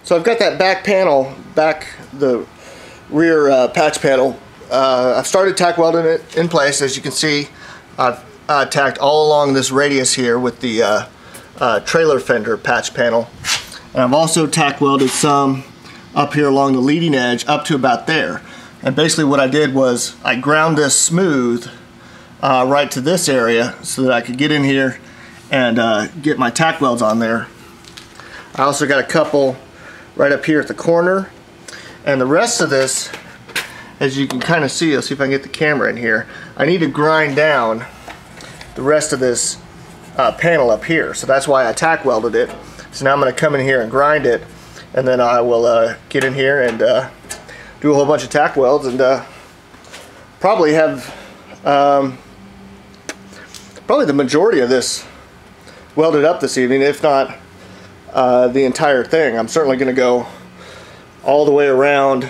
So I've got that back panel, the rear patch panel. I've started tack welding it in place. As you can see, I've tacked all along this radius here with the trailer fender patch panel. And I've also tack welded some up here along the leading edge up to about there. And basically what I did was I ground this smooth right to this area so that I could get in here and get my tack welds on there. I also got a couple right up here at the corner, and the rest of this, as you can kind of see, let's see if I can get the camera in here, I need to grind down the rest of this panel up here, so that's why I tack welded it. So now I'm going to come in here and grind it, and then I will get in here and do a whole bunch of tack welds, and probably have probably the majority of this welded up this evening, if not the entire thing. I'm certainly going to go all the way around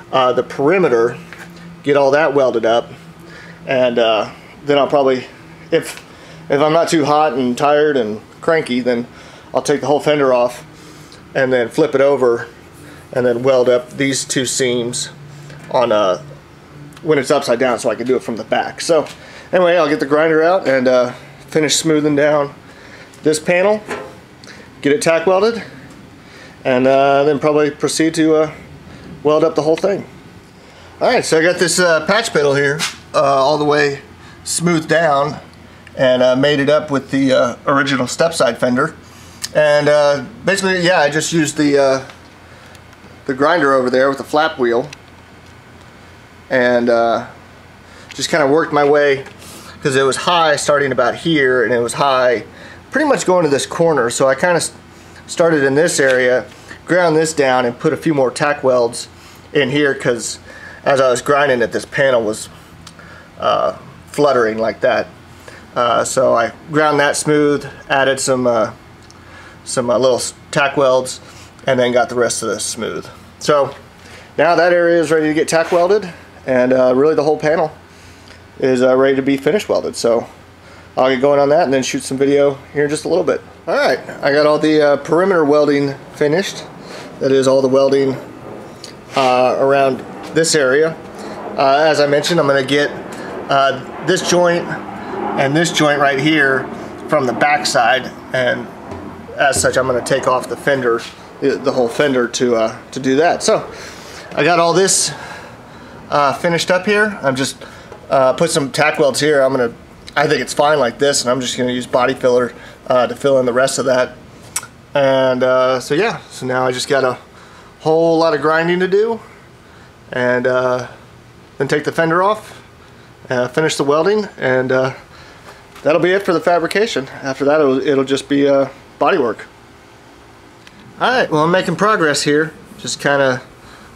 the perimeter, get all that welded up, and then I'll probably, if I'm not too hot and tired and cranky, then I'll take the whole fender off and then flip it over and then weld up these two seams on when it's upside down, so I can do it from the back. So anyway, I'll get the grinder out and finish smoothing down this panel, get it tack welded, and then probably proceed to weld up the whole thing. Alright, so I got this patch panel here all the way smoothed down and made it up with the original stepside fender. And basically, yeah, I just used the grinder over there with the flap wheel, and just kind of worked my way, because it was high starting about here, and it was high pretty much going to this corner. So I kind of started in this area, ground this down, and put a few more tack welds in here, because as I was grinding it, this panel was fluttering like that. So I ground that smooth, added some little tack welds, and then got the rest of this smooth. So now that area is ready to get tack welded, and really the whole panel is ready to be finish welded. So I'll get going on that and then shoot some video here in just a little bit. Alright, I got all the perimeter welding finished. That is all the welding around this area. As I mentioned, I'm going to get this joint and this joint right here from the back side, and as such I'm going to take off the fender, the whole fender, to do that. So I got all this finished up here. I'm just put some tack welds here. I think it's fine like this, and I'm just going to use body filler to fill in the rest of that. And so yeah, so now I just got a whole lot of grinding to do, and then take the fender off, finish the welding, and that'll be it for the fabrication. After that, it'll just be body work. Alright, well, I'm making progress here, just kind of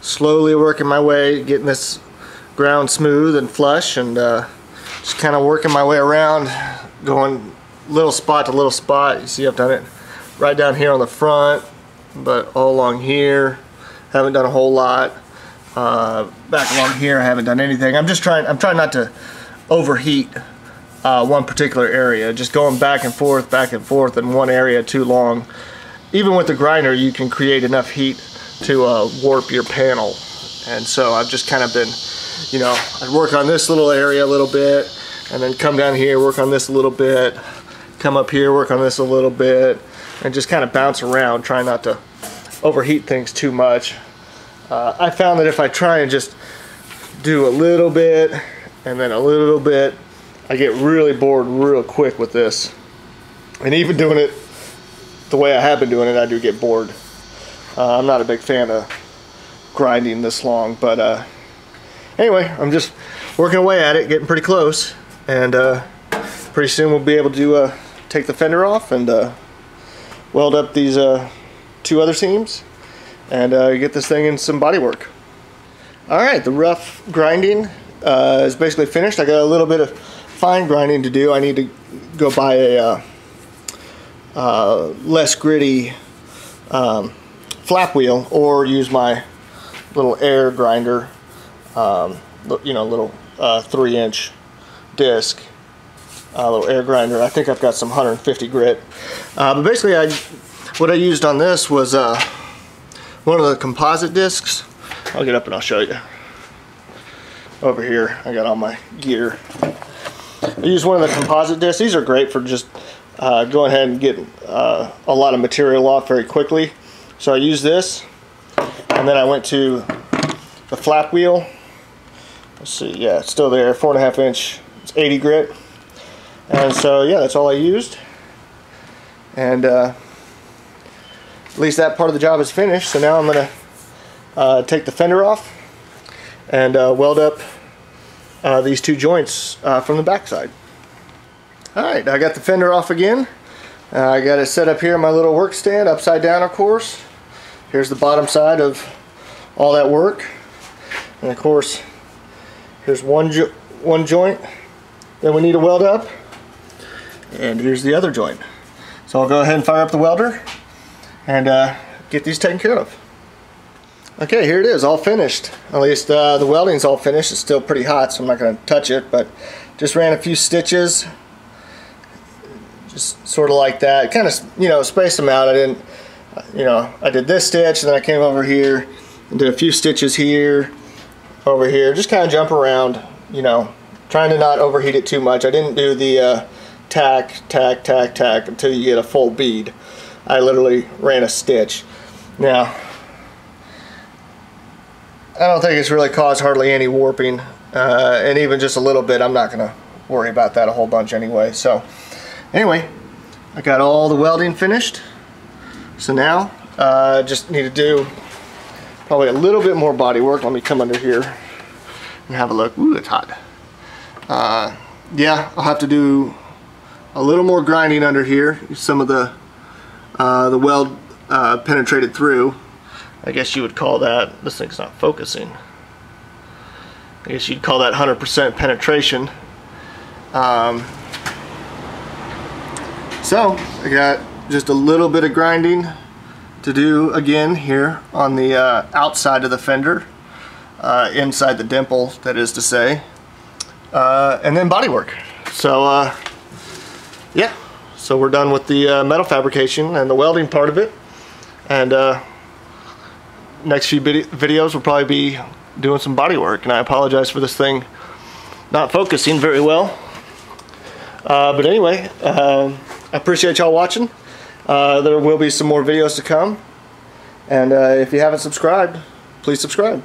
slowly working my way, getting this ground smooth and flush, and just kind of working my way around, going little spot to little spot. You see I've done it right down here on the front, but all along here haven't done a whole lot. Back along here I haven't done anything. I'm trying not to overheat one particular area, just going back and forth in one area too long. Even with the grinder, you can create enough heat to warp your panel. And so I've just kind of been, you know, I'd work on this little area a little bit, and then come down here, work on this a little bit, come up here, work on this a little bit, and just kind of bounce around, trying not to overheat things too much. I found that if I try and just do a little bit and then a little bit, I get really bored real quick with this. And even doing it the way I have been doing it, I do get bored. I'm not a big fan of grinding this long, but anyway, I'm just working away at it, getting pretty close, and pretty soon we'll be able to take the fender off and weld up these two other seams and get this thing in some body work. Alright, the rough grinding is basically finished. I got a little bit of fine grinding to do. I need to go buy a less gritty flap wheel, or use my little air grinder, you know, little 3-inch disc, little air grinder. I think I've got some 150 grit, but basically what I used on this was one of the composite discs. I'll get up and I'll show you. Over here, I got all my gear. I use one of the composite discs. These are great for just going ahead and getting a lot of material off very quickly. So I use this, and then I went to the flap wheel. Let's see, yeah, it's still there, 4.5 inch, it's 80 grit. And so yeah, that's all I used. And at least that part of the job is finished. So now I'm gonna take the fender off and weld up these two joints from the backside. Alright, I got the fender off again. I got it set up here in my little work stand, upside down of course. Here's the bottom side of all that work. And of course, here's one joint that we need to weld up. And here's the other joint. So I'll go ahead and fire up the welder and get these taken care of. Okay, here it is, all finished. At least the welding's all finished. It's still pretty hot, so I'm not going to touch it, but just ran a few stitches, just sort of like that. Kind of, you know, spaced them out. I didn't, you know, I did this stitch, and then I came over here and did a few stitches here, over here. Just kind of jump around, you know, trying to not overheat it too much. I didn't do the tack, tack, tack, tack until you get a full bead. I literally ran a stitch. Now, I don't think it's really caused hardly any warping, and even just a little bit, I'm not going to worry about that a whole bunch anyway. So anyway, I got all the welding finished. So now just need to do probably a little bit more body work. Let me come under here and have a look. Ooh, it's hot. Yeah, I'll have to do a little more grinding under here. Some of the weld penetrated through. I guess you would call that, this thing's not focusing. I guess you'd call that 100% penetration. So I got just a little bit of grinding to do again here on the outside of the fender, inside the dimple, that is to say, and then body work. So yeah, so we're done with the metal fabrication and the welding part of it, and next few videos will probably be doing some body work, and I apologize for this thing not focusing very well. But anyway, I appreciate y'all watching. There will be some more videos to come, and if you haven't subscribed, please subscribe.